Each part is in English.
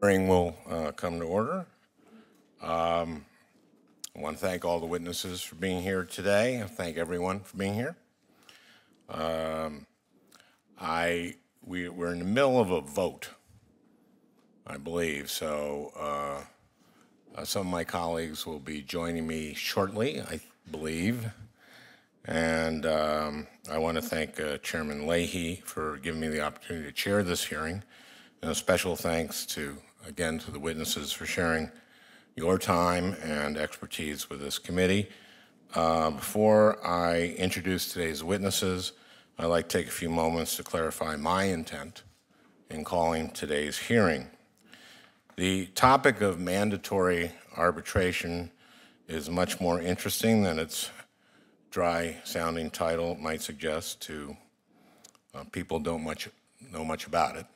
Hearing will come to order. I want to thank all the witnesses for being here today. I thank everyone for being here. We're in the middle of a vote, I believe, so some of my colleagues will be joining me shortly, I believe. And I want to thank Chairman Leahy for giving me the opportunity to chair this hearing. And a special thanks again to the witnesses for sharing your time and expertise with this committee. Before I introduce today's witnesses, I'd like to take a few moments to clarify my intent in calling today's hearing. The topic of mandatory arbitration is much more interesting than its dry-sounding title might suggest to people who don't know much about it,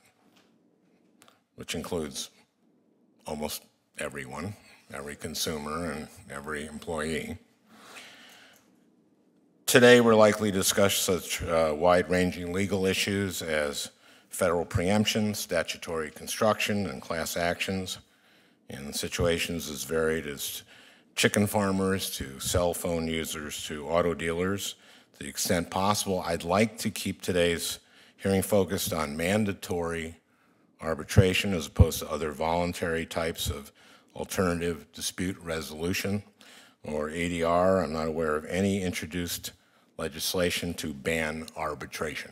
which includes almost everyone, every consumer and every employee. Today, we're likely to discuss such wide-ranging legal issues as federal preemption, statutory construction, and class actions in situations as varied as chicken farmers to cell phone users to auto dealers. To the extent possible, I'd like to keep today's hearing focused on mandatory arbitration as opposed to other voluntary types of alternative dispute resolution, or ADR. I'm not aware of any introduced legislation to ban arbitration.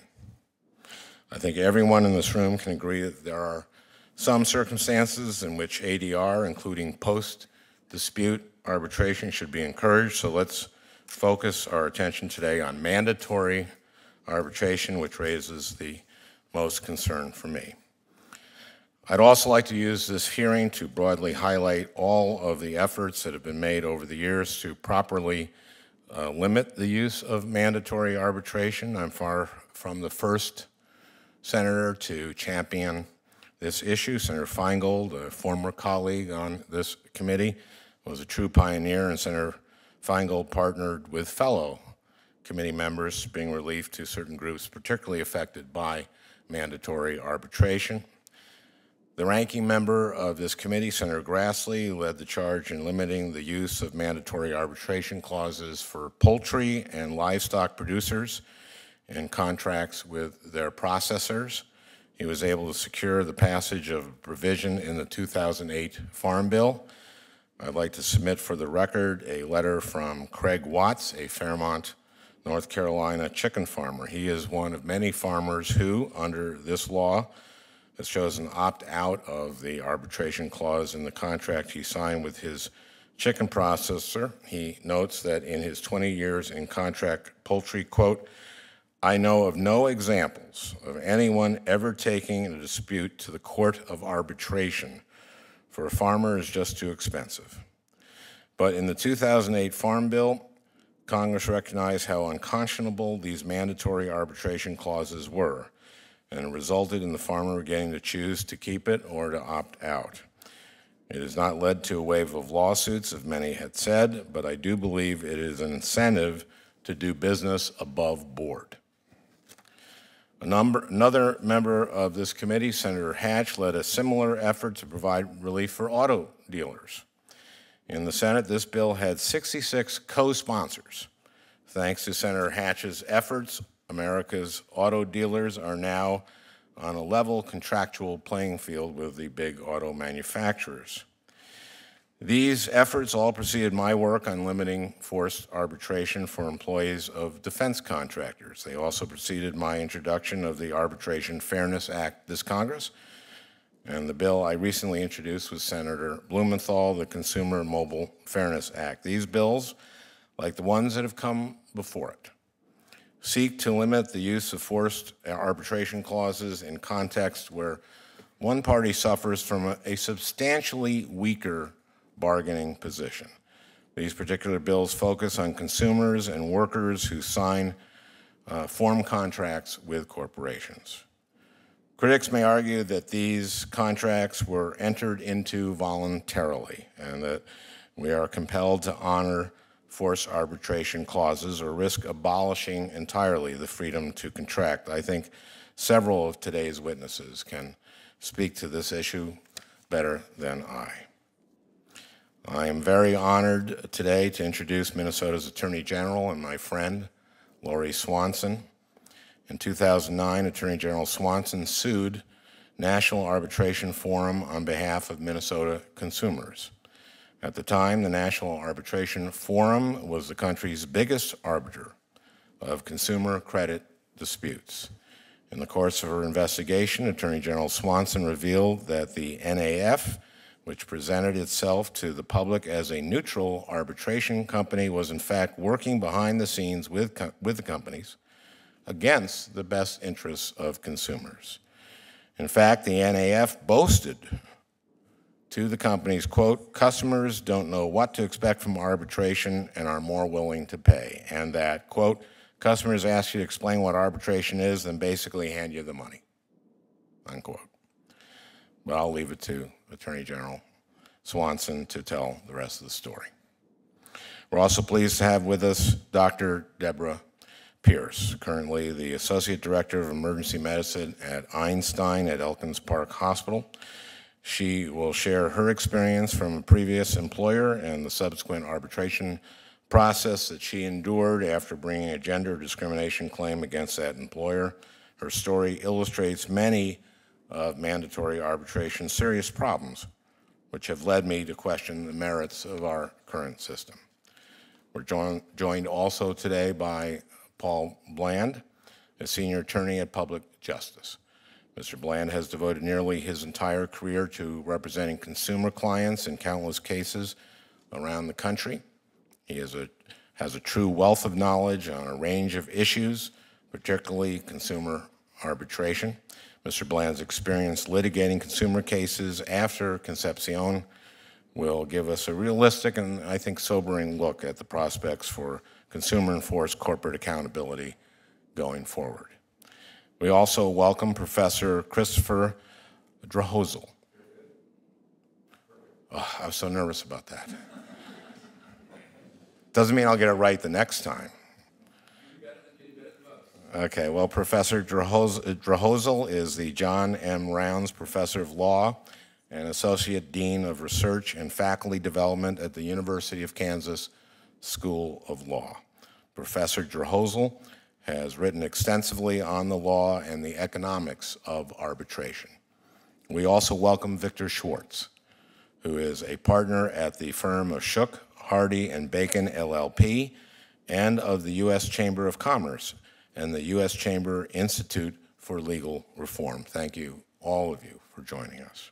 I think everyone in this room can agree that there are some circumstances in which ADR, including post-dispute arbitration, should be encouraged. So let's focus our attention today on mandatory arbitration, which raises the most concern for me. I'd also like to use this hearing to broadly highlight all of the efforts that have been made over the years to properly limit the use of mandatory arbitration. I'm far from the first senator to champion this issue. Senator Feingold, a former colleague on this committee, was a true pioneer, and Senator Feingold partnered with fellow committee members to bring relief to certain groups particularly affected by mandatory arbitration. The ranking member of this committee, Senator Grassley, led the charge in limiting the use of mandatory arbitration clauses for poultry and livestock producers in contracts with their processors. He was able to secure the passage of a provision in the 2008 Farm Bill. I'd like to submit for the record a letter from Craig Watts, a Fairmont, North Carolina chicken farmer. He is one of many farmers who, under this law, has chosen to opt out of the arbitration clause in the contract he signed with his chicken processor. He notes that in his 20 years in contract poultry, quote, "I know of no examples of anyone ever taking a dispute to the court of arbitration. For a farmer, is just too expensive." But in the 2008 Farm Bill, Congress recognized how unconscionable these mandatory arbitration clauses were, and it resulted in the farmer getting to choose to keep it or to opt out. It has not led to a wave of lawsuits, as many had said, but I do believe it is an incentive to do business above board. Another member of this committee, Senator Hatch, led a similar effort to provide relief for auto dealers. In the Senate, this bill had 66 co-sponsors. Thanks to Senator Hatch's efforts, America's auto dealers are now on a level contractual playing field with the big auto manufacturers. These efforts all preceded my work on limiting forced arbitration for employees of defense contractors. They also preceded my introduction of the Arbitration Fairness Act this Congress, and the bill I recently introduced with Senator Blumenthal, the Consumer Mobile Fairness Act. These bills, like the ones that have come before it, seek to limit the use of forced arbitration clauses in contexts where one party suffers from a substantially weaker bargaining position. These particular bills focus on consumers and workers who form contracts with corporations. Critics may argue that these contracts were entered into voluntarily and that we are compelled to honor forced arbitration clauses or risk abolishing entirely the freedom to contract. I think several of today's witnesses can speak to this issue better than I. I am very honored today to introduce Minnesota's Attorney General and my friend, Lori Swanson. In 2009, Attorney General Swanson sued National Arbitration Forum on behalf of Minnesota consumers. At the time, the National Arbitration Forum was the country's biggest arbiter of consumer credit disputes. In the course of her investigation, Attorney General Swanson revealed that the NAF, which presented itself to the public as a neutral arbitration company, was in fact working behind the scenes with the companies against the best interests of consumers. In fact, the NAF boasted to the companies, quote, "Customers don't know what to expect from arbitration and are more willing to pay," and that, quote, "Customers ask you to explain what arbitration is, then basically hand you the money," unquote. But I'll leave it to Attorney General Swanson to tell the rest of the story. We're also pleased to have with us Dr. Deborah Pierce, currently the Associate Director of Emergency Medicine at Einstein at Elkins Park Hospital. She will share her experience from a previous employer and the subsequent arbitration process that she endured after bringing a gender discrimination claim against that employer. Her story illustrates many of mandatory arbitration's serious problems, which have led me to question the merits of our current system. We're joined also today by Paul Bland, a senior attorney at Public Justice. Mr. Bland has devoted nearly his entire career to representing consumer clients in countless cases around the country. He has a true wealth of knowledge on a range of issues, particularly consumer arbitration. Mr. Bland's experience litigating consumer cases after Concepcion will give us a realistic and, I think, sobering look at the prospects for consumer-enforced corporate accountability going forward. We also welcome Professor Christopher Drahosel. Oh, I was so nervous about that. Doesn't mean I'll get it right the next time. Okay, well, Professor Drahosel is the John M. Rounds Professor of Law and Associate Dean of Research and Faculty Development at the University of Kansas School of Law. Professor Drahosel has written extensively on the law and the economics of arbitration. We also welcome Victor Schwartz, who is a partner at the firm of Shook, Hardy & Bacon, LLP, and of the U.S. Chamber of Commerce and the U.S. Chamber Institute for Legal Reform. Thank you, all of you, for joining us.